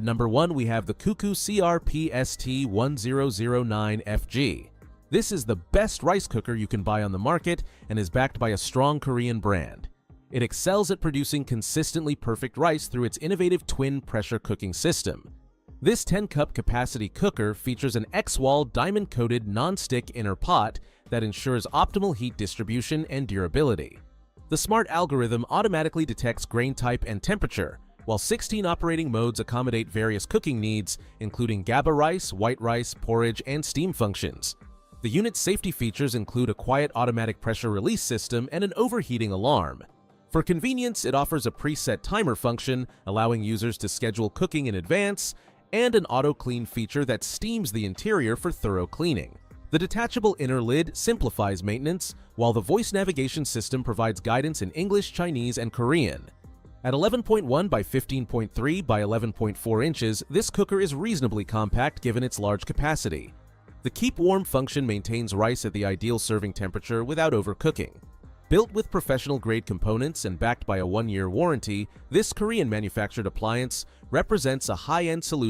Number 1, we have the Cuckoo CRP-ST1009FG. This is the best rice cooker you can buy on the market and is backed by a strong Korean brand. It excels at producing consistently perfect rice through its innovative twin pressure cooking system. This 10-cup capacity cooker features an X-wall diamond-coated non-stick inner pot that ensures optimal heat distribution and durability. The smart algorithm automatically detects grain type and temperature, while 16 operating modes accommodate various cooking needs, including GABA rice, white rice, porridge, and steam functions. The unit's safety features include a quiet automatic pressure release system and an overheating alarm. For convenience, it offers a preset timer function, allowing users to schedule cooking in advance, and an auto-clean feature that steams the interior for thorough cleaning. The detachable inner lid simplifies maintenance, while the voice navigation system provides guidance in English, Chinese, and Korean. At 11.1 by 15.3 by 11.4 inches, this cooker is reasonably compact given its large capacity. The Keep Warm function maintains rice at the ideal serving temperature without overcooking. Built with professional-grade components and backed by a 1-year warranty, this Korean-manufactured appliance represents a high-end solution